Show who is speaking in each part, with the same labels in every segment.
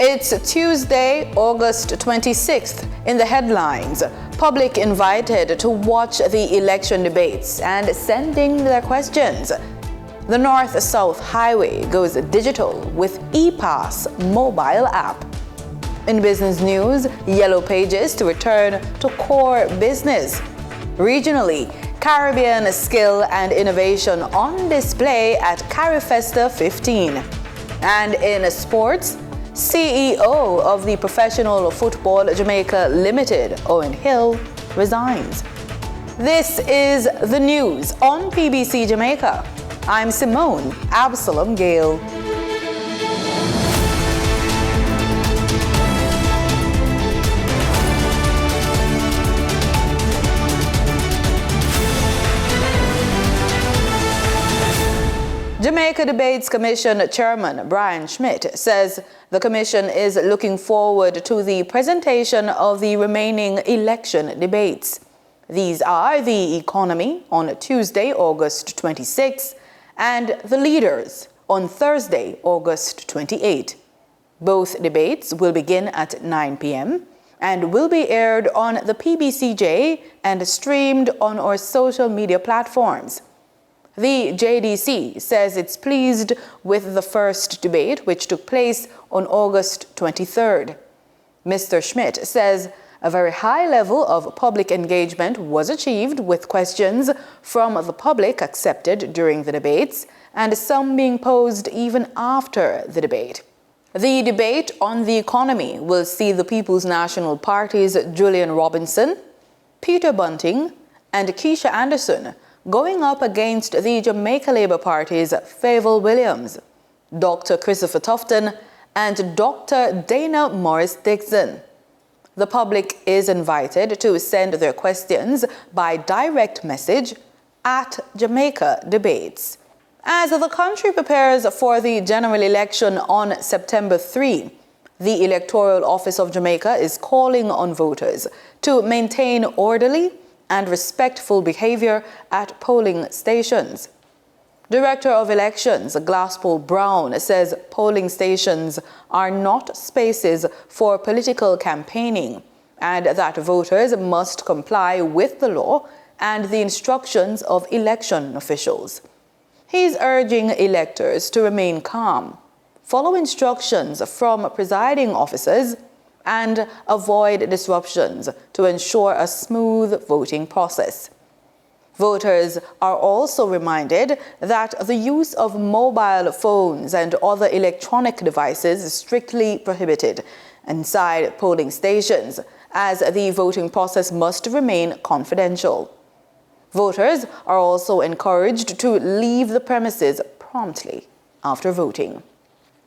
Speaker 1: It's Tuesday, August 26th. In the headlines, public invited to watch the election debates and sending their questions. The North-South Highway goes digital with ePass mobile app. In business news, Yellow Pages to return to core business. Regionally, Caribbean skill and innovation on display at Carifesta 15. And in sports, CEO of the Professional Football Jamaica Limited, Owen Hill, resigns. This is the news on PBC Jamaica. I'm Simone Absalom Gale. Jamaica Debates Commission Chairman Brian Schmidt says the commission is looking forward to the presentation of the remaining election debates. These are the economy on Tuesday, August 26, and the leaders on Thursday, August 28. Both debates will begin at 9 p.m. and will be aired on the PBCJ and streamed on our social media platforms. The JDC says it's pleased with the first debate, which took place on August 23rd. Mr. Schmidt says a very high level of public engagement was achieved, with questions from the public accepted during the debates and some being posed even after the debate. The debate on the economy will see the People's National Party's Julian Robinson, Peter Bunting, and Keisha Anderson going up against the Jamaica Labour Party's Favour Williams, Dr. Christopher Tufton, and Dr. Dana Morris-Dixon. The public is invited to send their questions by direct message at Jamaica Debates. As the country prepares for the general election on September 3, the Electoral Office of Jamaica is calling on voters to maintain orderly and respectful behavior at polling stations. Director of Elections Glasspool Brown says polling stations are not spaces for political campaigning and that voters must comply with the law and the instructions of election officials. He's urging electors to remain calm, follow instructions from presiding officers, and avoid disruptions to ensure a smooth voting process. Voters are also reminded that the use of mobile phones and other electronic devices is strictly prohibited inside polling stations, as the voting process must remain confidential. Voters are also encouraged to leave the premises promptly after voting.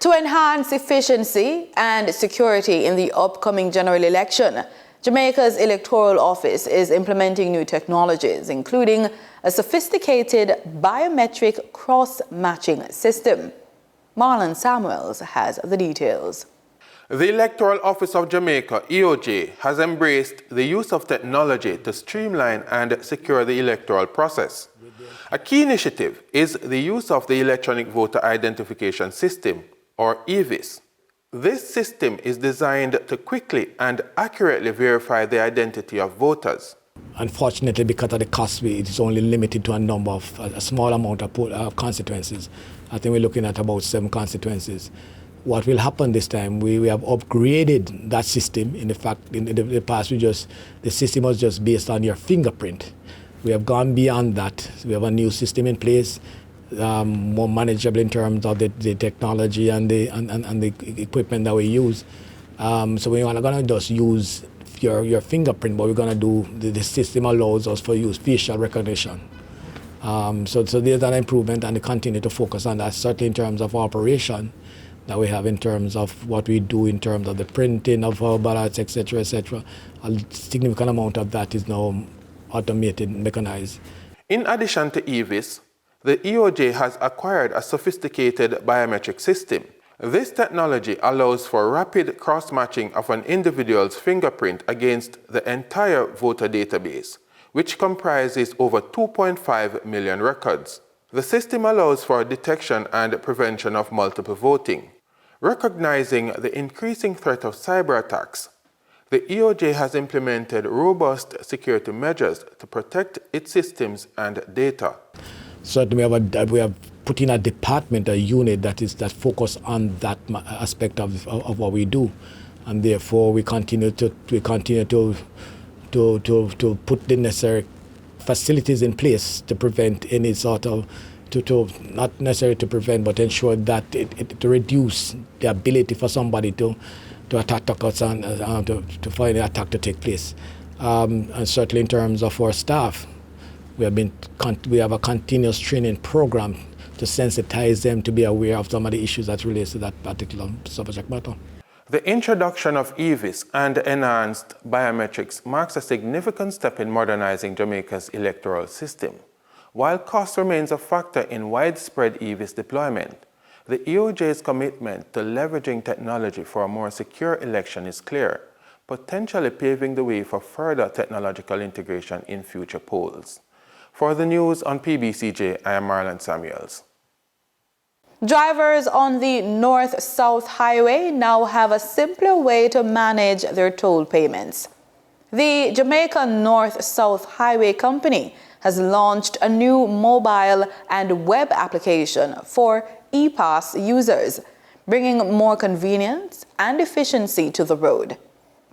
Speaker 1: To enhance efficiency and security in the upcoming general election, Jamaica's Electoral Office is implementing new technologies, including a sophisticated biometric cross-matching system. Marlon Samuels has the details.
Speaker 2: The Electoral Office of Jamaica, EOJ, has embraced the use of technology to streamline and secure the electoral process. A key initiative is the use of the Electronic Voter Identification System, or EVIS. This system is designed to quickly and accurately verify the identity of voters.
Speaker 3: Unfortunately, because of the cost, it is only limited to a small amount of constituencies. I think we're looking at about 7 constituencies. What will happen this time, we have upgraded that system. In the past, the system was just based on your fingerprint. We have gone beyond that. We have a new system in place, more manageable in terms of the technology and the equipment that we use. So we're not going to just use your fingerprint, but we're going to do, the system allows us to use facial recognition. So there's an improvement, and we continue to focus on that, certainly in terms of operation that we have in terms of what we do in terms of the printing of our ballots, etc., etc. A significant amount of that is now automated and mechanized.
Speaker 2: In addition to EVIS, the EOJ has acquired a sophisticated biometric system. This technology allows for rapid cross-matching of an individual's fingerprint against the entire voter database, which comprises over 2.5 million records. The system allows for detection and prevention of multiple voting. Recognizing the increasing threat of cyber attacks, the EOJ has implemented robust security measures to protect its systems and data.
Speaker 3: Certainly we have put in a department, a unit that focused on that aspect of what we do, and therefore we continue to put the necessary facilities in place to prevent any sort of not necessarily to prevent, but ensure that to reduce the ability for somebody to attack us and for any attack to take place. And certainly in terms of our staff, we have a continuous training program to sensitize them to be aware of some of the issues that relates to that particular subject matter.
Speaker 2: The introduction of EVIS and enhanced biometrics marks a significant step in modernizing Jamaica's electoral system. While cost remains a factor in widespread EVIS deployment, the EOJ's commitment to leveraging technology for a more secure election is clear, potentially paving the way for further technological integration in future polls. For the news on PBCJ, I am Marlon Samuels.
Speaker 1: Drivers on the North-South Highway now have a simpler way to manage their toll payments. The Jamaica North-South Highway Company has launched a new mobile and web application for e-pass users, bringing more convenience and efficiency to the road.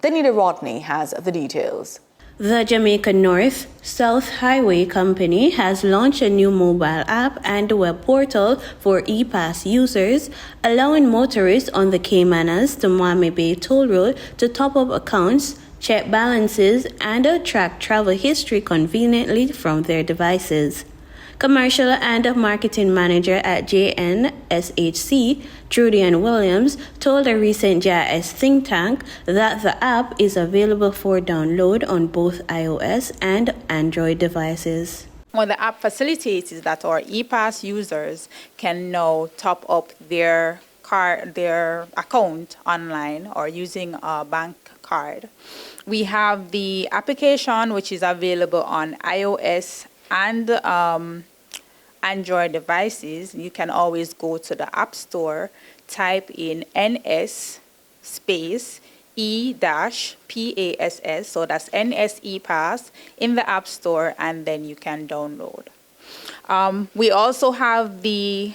Speaker 1: Danita Rodney has the details.
Speaker 4: The Jamaica North-South Highway Company has launched a new mobile app and web portal for e-pass users, allowing motorists on the Caymanas to Miami Bay Toll Road to top up accounts, check balances, and track travel history conveniently from their devices. Commercial and Marketing Manager at JNSHC, Trudy Ann Williams, told a recent JIS think tank that the app is available for download on both iOS and Android devices.
Speaker 5: What the app facilitates is that our e-pass users can now top up their account online or using a bank card. We have the application which is available on iOS and Android devices. You can always go to the App Store, type in NS space E-PASS, so that's NS E-Pass in the App Store, and then you can download. We also have the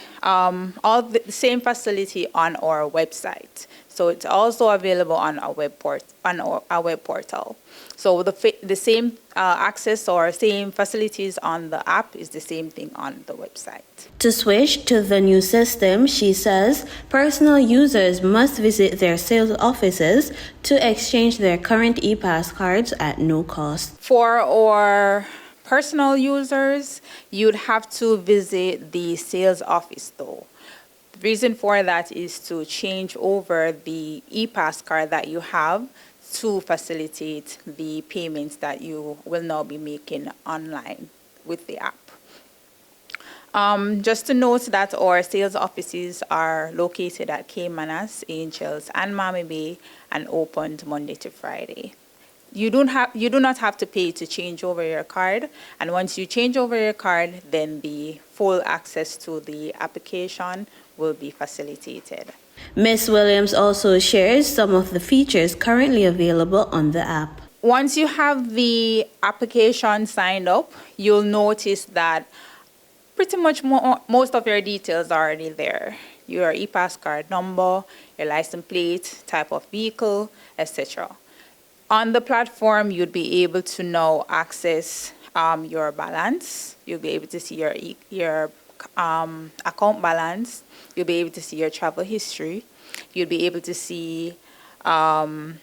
Speaker 5: same facility on our website. So it's also available on our web portal. So the same access or same facilities on the app is the same thing on the website.
Speaker 4: To switch to the new system, she says, personal users must visit their sales offices to exchange their current e-pass cards at no cost.
Speaker 5: For our personal users, you'd have to visit the sales office though. The reason for that is to change over the e-pass card that you have to facilitate the payments that you will now be making online with the app. Just to note that our sales offices are located at Caymanas, Angels, and Miami Bay and opened Monday to Friday. You do not have to pay to change over your card, and once you change over your card, then the full access to the application will be facilitated.
Speaker 4: Ms. Williams also shares some of the features currently available on the app.
Speaker 5: Once you have the application signed up, you'll notice that pretty much most of your details are already there. Your e-pass card number, your license plate, type of vehicle, etc. On the platform, you'd be able to now access your balance. You'll be able to see your account balance. You'll be able to see your travel history. You'll be able to see your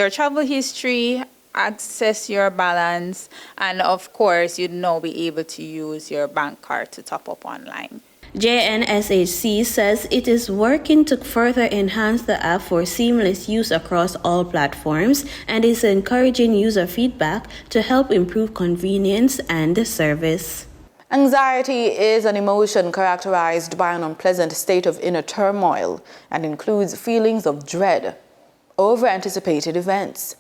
Speaker 5: travel history, access your balance, and of course, you'd now be able to use your bank card to top up online.
Speaker 4: JNSHC says it is working to further enhance the app for seamless use across all platforms and is encouraging user feedback to help improve convenience and service.
Speaker 1: Anxiety is an emotion characterized by an unpleasant state of inner turmoil and includes feelings of dread over anticipated events.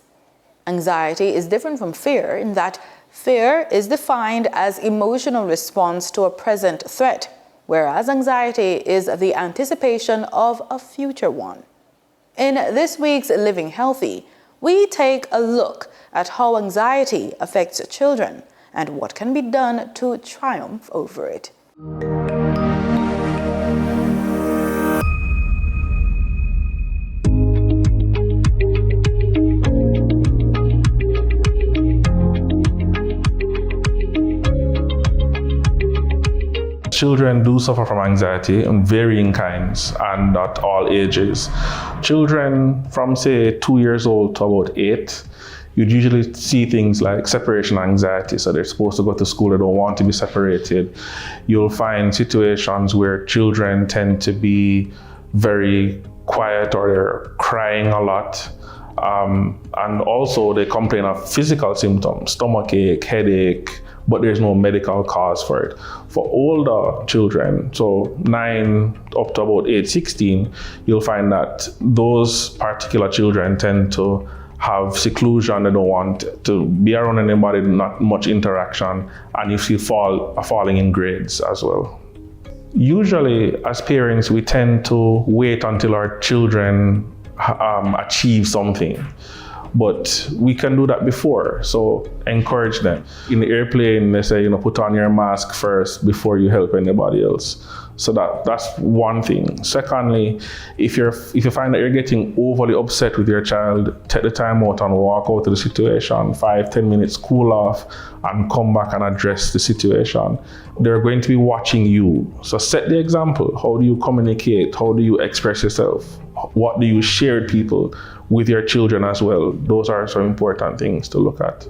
Speaker 1: Anxiety is different from fear in that fear is defined as emotional response to a present threat, whereas anxiety is the anticipation of a future one. In this week's Living Healthy, we take a look at how anxiety affects children and what can be done to triumph over it.
Speaker 6: Children do suffer from anxiety in varying kinds and at all ages. Children from say 2 years old to about 8, you'd usually see things like separation anxiety. So they're supposed to go to school, they don't want to be separated. You'll find situations where children tend to be very quiet or they're crying a lot. And also they complain of physical symptoms, stomachache, headache, but there's no medical cause for it. For older children, so 9 up to about 8, 16, you'll find that those particular children tend to have seclusion, they don't want to be around anybody, not much interaction, and you see falling in grades as well. Usually, as parents, we tend to wait until our children achieve something. But we can do that before, so encourage them. In the airplane, they say, put on your mask first before you help anybody else. So that's one thing. Secondly, if you find that you're getting overly upset with your child, take the time out and walk out of the situation, 5-10 minutes, cool off, and come back and address the situation. They're going to be watching you. So set the example. How do you communicate? How do you express yourself? What do you share with people, with your children as well? Those are some important things to look at.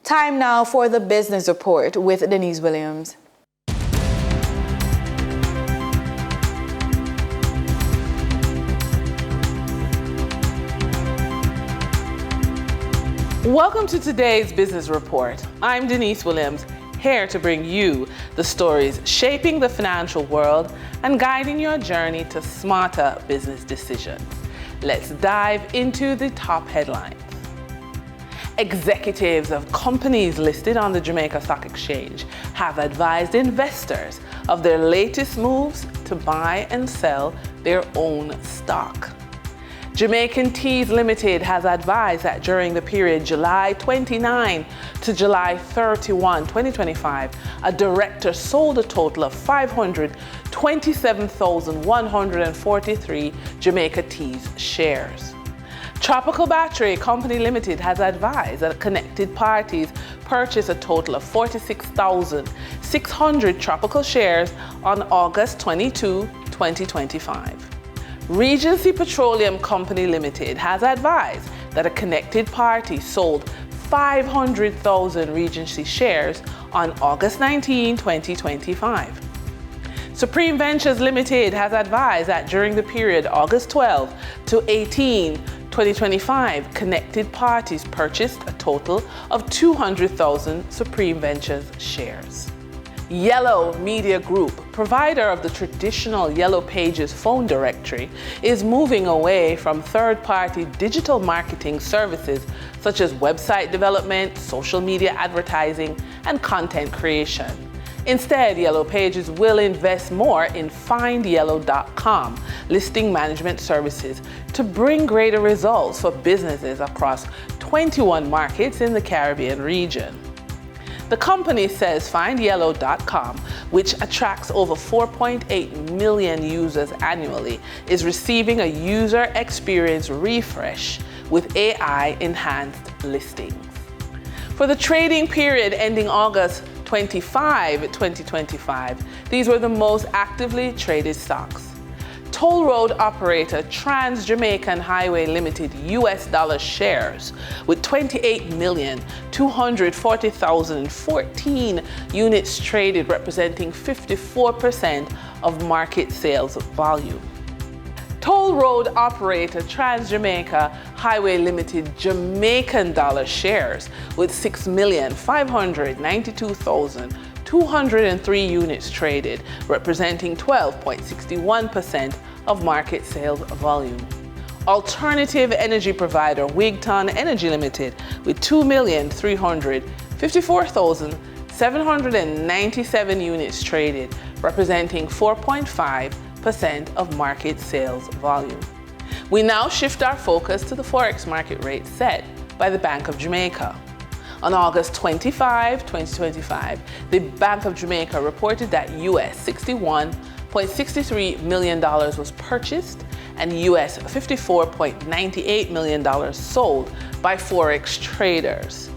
Speaker 1: Time now for the Business Report with Denise Williams.
Speaker 7: Welcome to today's Business Report. I'm Denise Williams, here to bring you the stories shaping the financial world and guiding your journey to smarter business decisions. Let's dive into the top headlines. Executives of companies listed on the Jamaica Stock Exchange have advised investors of their latest moves to buy and sell their own stock. Jamaican Teas Limited has advised that during the period July 29 to July 31, 2025, a director sold a total of 527,143 Jamaica Teas shares. Tropical Battery Company Limited has advised that connected parties purchased a total of 46,600 Tropical shares on August 22, 2025. Regency Petroleum Company Limited has advised that a connected party sold 500,000 Regency shares on August 19, 2025. Supreme Ventures Limited has advised that during the period August 12 to 18, 2025, connected parties purchased a total of 200,000 Supreme Ventures shares. Yellow Media Group, provider of the traditional Yellow Pages phone directory, is moving away from third-party digital marketing services such as website development, social media advertising, and content creation. Instead, Yellow Pages will invest more in findyellow.com listing management services to bring greater results for businesses across 21 markets in the Caribbean region. The company says findyellow.com, which attracts over 4.8 million users annually, is receiving a user experience refresh with AI-enhanced listings. For the trading period ending August 25, 2025, these were the most actively traded stocks. Toll road operator Trans-Jamaican Highway Limited US dollar shares with 28,240,014 units traded, representing 54% of market sales volume. Toll road operator Trans-Jamaica Highway Limited Jamaican dollar shares with 6,592,203 units traded, representing 12.61% of market sales volume. Alternative energy provider Wigton Energy Limited with 2,300,000 54,797 units traded, representing 4.5% of market sales volume. We now shift our focus to the Forex market rate set by the Bank of Jamaica. On August 25, 2025, the Bank of Jamaica reported that US $61.63 million was purchased and US $54.98 million sold by Forex traders.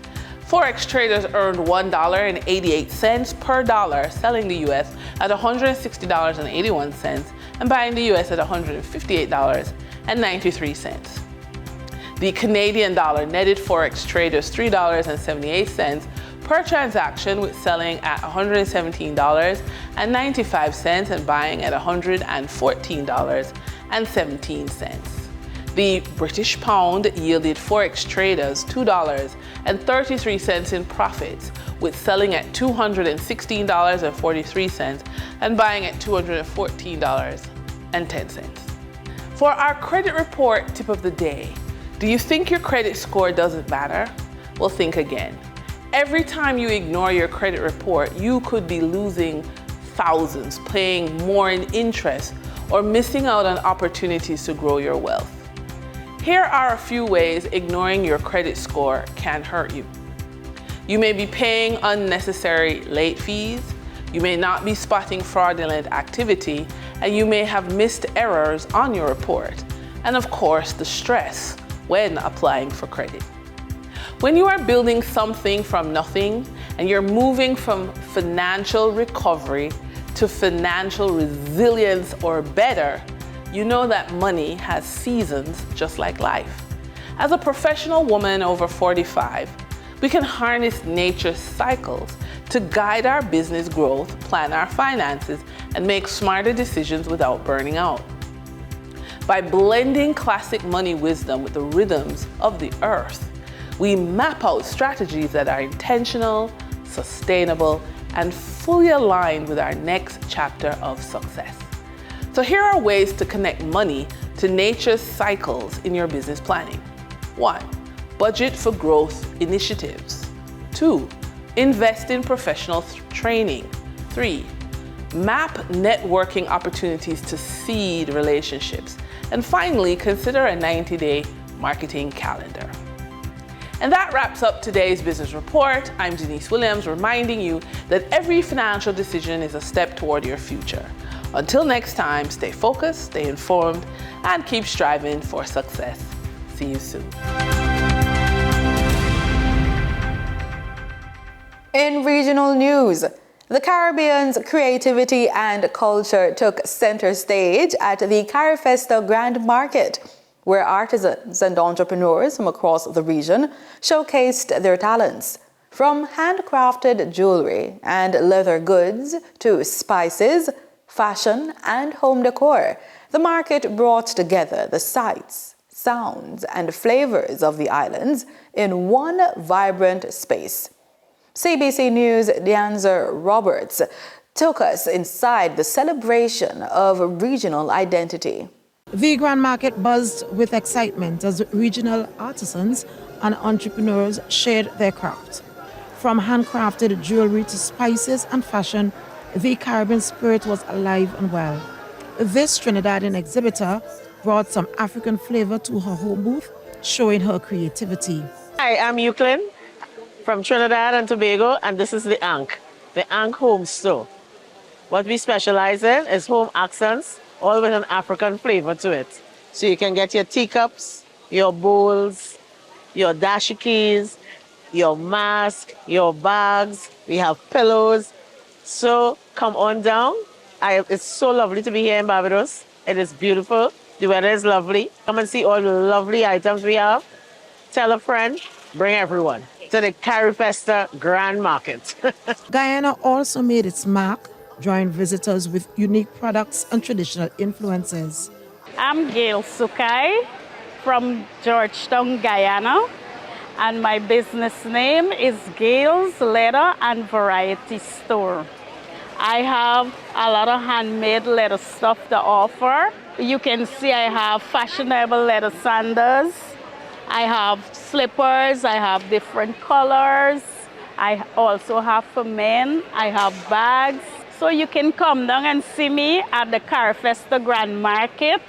Speaker 7: Forex traders earned $1.88 per dollar, selling the US at $160.81 and buying the US at $158.93. The Canadian dollar netted Forex traders $3.78 per transaction, with selling at $117.95 and buying at $114.17. The British pound yielded Forex traders $2.33 in profits, with selling at $216.43 and buying at $214.10. For our credit report tip of the day, do you think your credit score doesn't matter? Well, think again. Every time you ignore your credit report, you could be losing thousands, paying more in interest, or missing out on opportunities to grow your wealth. Here are a few ways ignoring your credit score can hurt you. You may be paying unnecessary late fees, you may not be spotting fraudulent activity, and you may have missed errors on your report. And of course, the stress when applying for credit. When you are building something from nothing and you're moving from financial recovery to financial resilience or better, you know that money has seasons just like life. As a professional woman over 45, we can harness nature's cycles to guide our business growth, plan our finances, and make smarter decisions without burning out. By blending classic money wisdom with the rhythms of the earth, we map out strategies that are intentional, sustainable, and fully aligned with our next chapter of success. So here are ways to connect money to nature's cycles in your business planning. 1. Budget for growth initiatives. 2. Invest in professional training. 3. Map networking opportunities to seed relationships. And finally, consider a 90-day marketing calendar. And that wraps up today's business report. I'm Denise Williams, reminding you that every financial decision is a step toward your future. Until next time, stay focused, stay informed, and keep striving for success. See you soon.
Speaker 1: In regional news, the Caribbean's creativity and culture took center stage at the Carifesta Grand Market, where artisans and entrepreneurs from across the region showcased their talents. From handcrafted jewelry and leather goods to spices, fashion, and home decor, the market brought together the sights, sounds, and flavors of the islands in one vibrant space. CBC News' Deanza Roberts took us inside the celebration of regional identity.
Speaker 8: The Grand Market buzzed with excitement as regional artisans and entrepreneurs shared their craft. From handcrafted jewelry to spices and fashion, the Caribbean spirit was alive and well. This Trinidadian exhibitor brought some African flavor to her home booth, showing her creativity.
Speaker 9: Hi, I'm Euclid from Trinidad and Tobago, and this is the Ankh Home Store. What we specialize in is home accents, all with an African flavor to it. So you can get your teacups, your bowls, your dashikis, your mask, your bags. We have pillows. So come on down. It's so lovely to be here in Barbados. It is beautiful. The weather is lovely. Come and see all the lovely items we have. Tell a friend, bring everyone to the Carifesta Grand Market.
Speaker 8: Guyana also made its mark, drawing visitors with unique products and traditional influences.
Speaker 10: I'm Gail Sukai from Georgetown, Guyana, and my business name is Gail's Leather and Variety Store. I have a lot of handmade leather stuff to offer. You can see I have fashionable leather sandals. I have slippers, I have different colors. I also have for men, I have bags. So you can come down and see me at the Carifesta Grand Market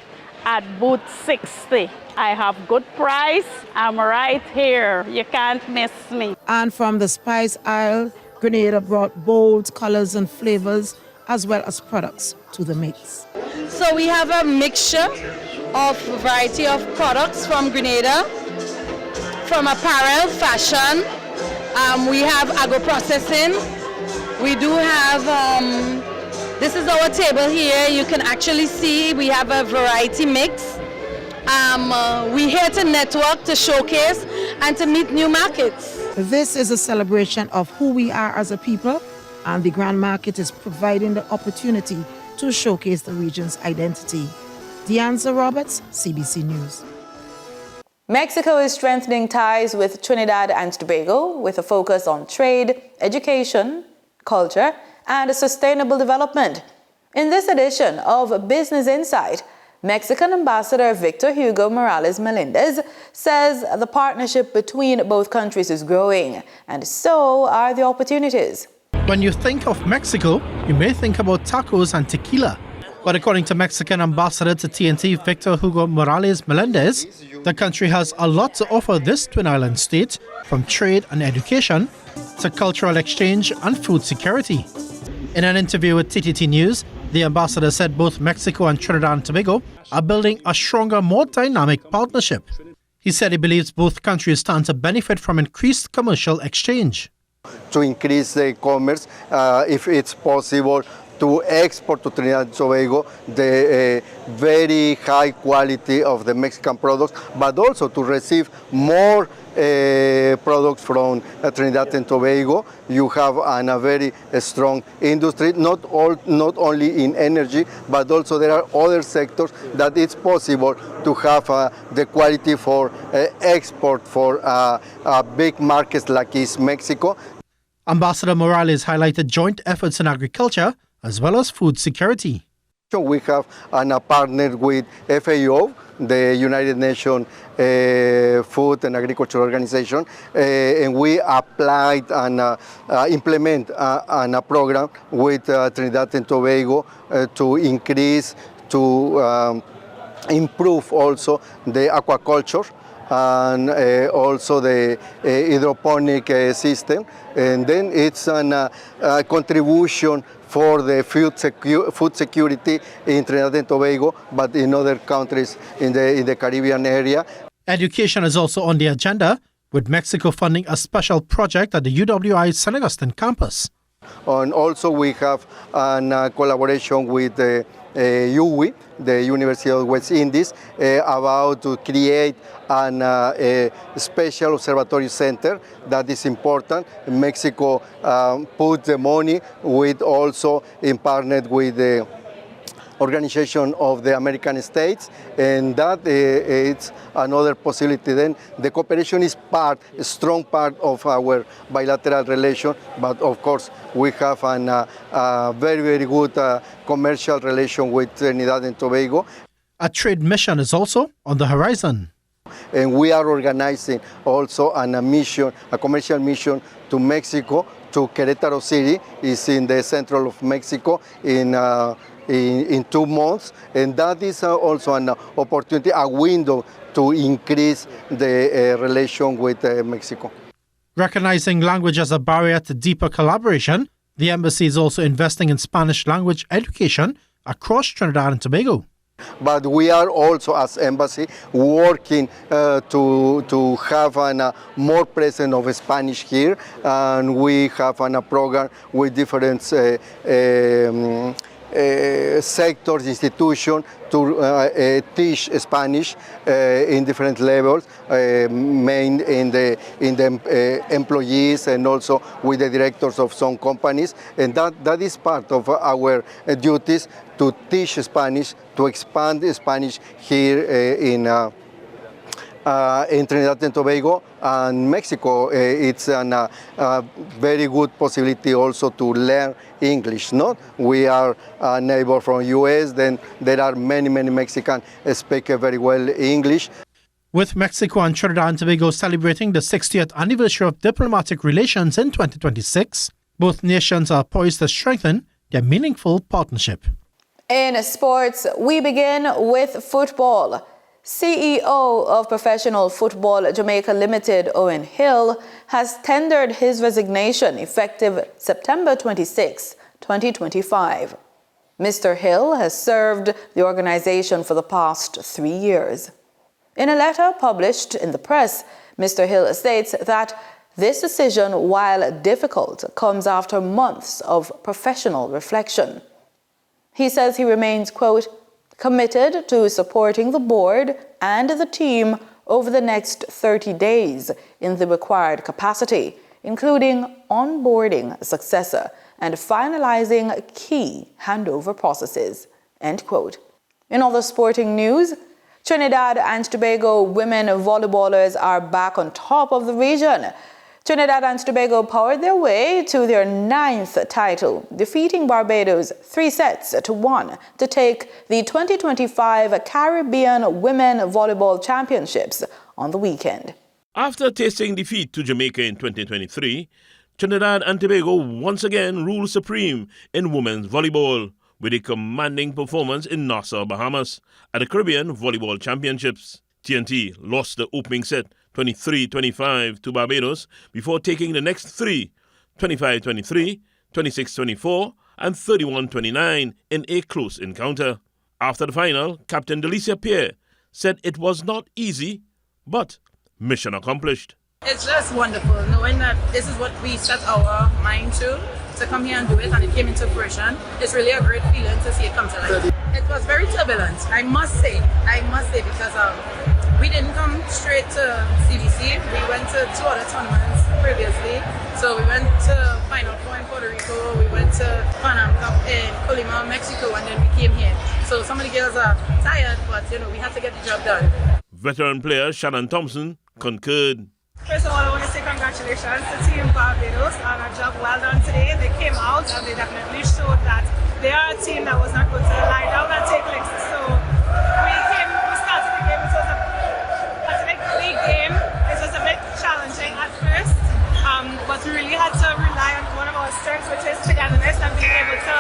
Speaker 10: at booth 60. I have good price. I'm right here. You can't miss me.
Speaker 8: And from the spice aisle, Grenada brought bold colors and flavors as well as products to the mix.
Speaker 11: So we have a mixture of variety of products from Grenada, from apparel, fashion. We have agro-processing. We do have, this is our table here. You can actually see we have a variety mix. We're here to network, to showcase, and to meet new markets.
Speaker 8: This is a celebration of who we are as a people, and the Grand Market is providing the opportunity to showcase the region's identity. Deanza Roberts, CBC News.
Speaker 1: Mexico is strengthening ties with Trinidad and Tobago with a focus on trade, education, culture, and sustainable development. In this edition of Business Insight, Mexican Ambassador Victor Hugo Morales Melendez says the partnership between both countries is growing, and so are the opportunities.
Speaker 12: When you think of Mexico, you may think about tacos and tequila. But according to Mexican Ambassador to TNT Victor Hugo Morales Melendez, the country has a lot to offer this twin island state, from trade and education to cultural exchange and food security. In an interview with TTT News, the ambassador said both Mexico and Trinidad and Tobago are building a stronger, more dynamic partnership. He said he believes both countries stand to benefit from increased commercial exchange.
Speaker 13: To increase the commerce, if it's possible, to export to Trinidad and Tobago the very high quality of the Mexican products, but also to receive more products from Trinidad and Tobago. You have a very strong industry, not only in energy, but also there are other sectors that it's possible to have the quality for export for big markets like is Mexico.
Speaker 12: Ambassador Morales highlighted joint efforts in agriculture as well as food security.
Speaker 13: We have a partner with FAO, the United Nations Food and Agriculture Organization, and we applied and implement a program with Trinidad and Tobago to increase, to improve also the aquaculture and also the hydroponic system. And then it's a contribution for the food security in Trinidad and Tobago, but in other countries in the Caribbean area.
Speaker 12: Education is also on the agenda, with Mexico funding a special project at the UWI San Agustin campus.
Speaker 13: And also we have a collaboration with UWI, the University of West Indies, about to create a special observatory center that is important. Mexico put the money with also in partner with the Organization of the American States, and that it's another possibility. Then the cooperation is a strong part of our bilateral relation, but of course we have a very, very good commercial relation with Trinidad and Tobago.
Speaker 12: A trade mission is also on the horizon.
Speaker 13: And we are organizing also a commercial mission to Mexico, to Querétaro City, is in the central of Mexico, in 2 months, and that is also an opportunity, a window to increase the relation with Mexico.
Speaker 12: Recognizing language as a barrier to deeper collaboration, the embassy is also investing in Spanish language education across Trinidad and Tobago.
Speaker 13: But we are also, as embassy, working to have a more presence of Spanish here, and we have a program with different sectors, institutions to teach Spanish in different levels, main in the employees and also with the directors of some companies, and that is part of our duties to teach Spanish, to expand Spanish here in Trinidad and Tobago and Mexico. It's a very good possibility also to learn English. No? We are a neighbor from US, then there are many Mexicans speak very well English.
Speaker 12: With Mexico and Trinidad and Tobago celebrating the 60th anniversary of diplomatic relations in 2026, both nations are poised to strengthen their meaningful partnership.
Speaker 1: In sports, we begin with football. CEO of Professional Football Jamaica Limited, Owen Hill, has tendered his resignation effective September 26, 2025. Mr. Hill has served the organization for the past 3 years. In a letter published in the press, Mr. Hill states that this decision, while difficult, comes after months of professional reflection. He says he remains, quote, committed to supporting the board and the team over the next 30 days in the required capacity, including onboarding a successor and finalizing key handover processes, end quote. In other sporting news, Trinidad and Tobago women volleyballers are back on top of the region. Trinidad and Tobago powered their way to their 9th title, defeating Barbados 3-1 to take the 2025 Caribbean Women Volleyball Championships on the weekend.
Speaker 14: After tasting defeat to Jamaica in 2023, Trinidad and Tobago once again ruled supreme in women's volleyball with a commanding performance in Nassau, Bahamas at the Caribbean Volleyball Championships. TNT lost the opening set 23-25 to Barbados before taking the next three, 25-23, 26-24, and 31-29 in a close encounter. After the final, Captain Delicia Pierre said it was not easy, but mission accomplished.
Speaker 15: It's just wonderful knowing that this is what we set our mind to come here and do it, and it came into fruition. It's really a great feeling to see it come to life. It was very turbulent, I must say, because we didn't come straight to CBC. We went to 2 other tournaments previously. So we went to Final Four in Puerto Rico, we went to Pan Am Cup in Colima, Mexico, and then we came here. So some of the girls are tired, but we had to get the job done.
Speaker 14: Veteran player Shannon Thompson concurred.
Speaker 15: First of all, I want to say congratulations to Team Barbados on a job well done today. They came out and they definitely showed that they are a team that was not going to lie down and take licks. So we started the game. It was a big league game. It was a bit challenging at first, but we really had to rely on one of our strengths, which is togetherness and being able to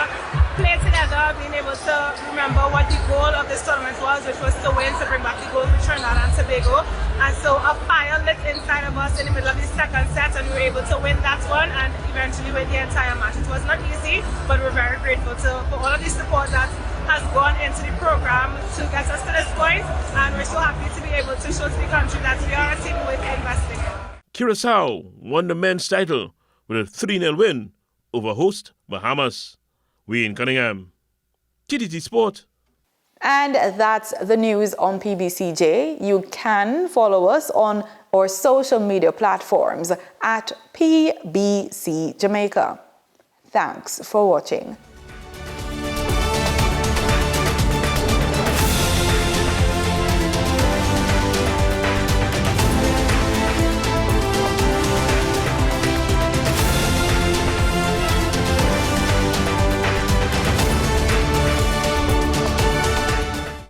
Speaker 15: play together, being able to remember what the goal of this tournament was, which was to win, to bring back the gold with Trinidad and Tobago. And so a fire lit inside of us in the middle of the second set, and we were able to win that one and eventually win the entire match. It was not easy, but we're very grateful for all of the support that has gone into the program to get us to this point, and we're so happy to be able to show to the country that we are a team worth investing in.
Speaker 14: Curaçao won the men's title with a 3-0 win over host Bahamas. We in Cunningham. TTT Sport.
Speaker 1: And that's the news on PBCJ. You can follow us on our social media platforms at PBCJamaica. Thanks for watching.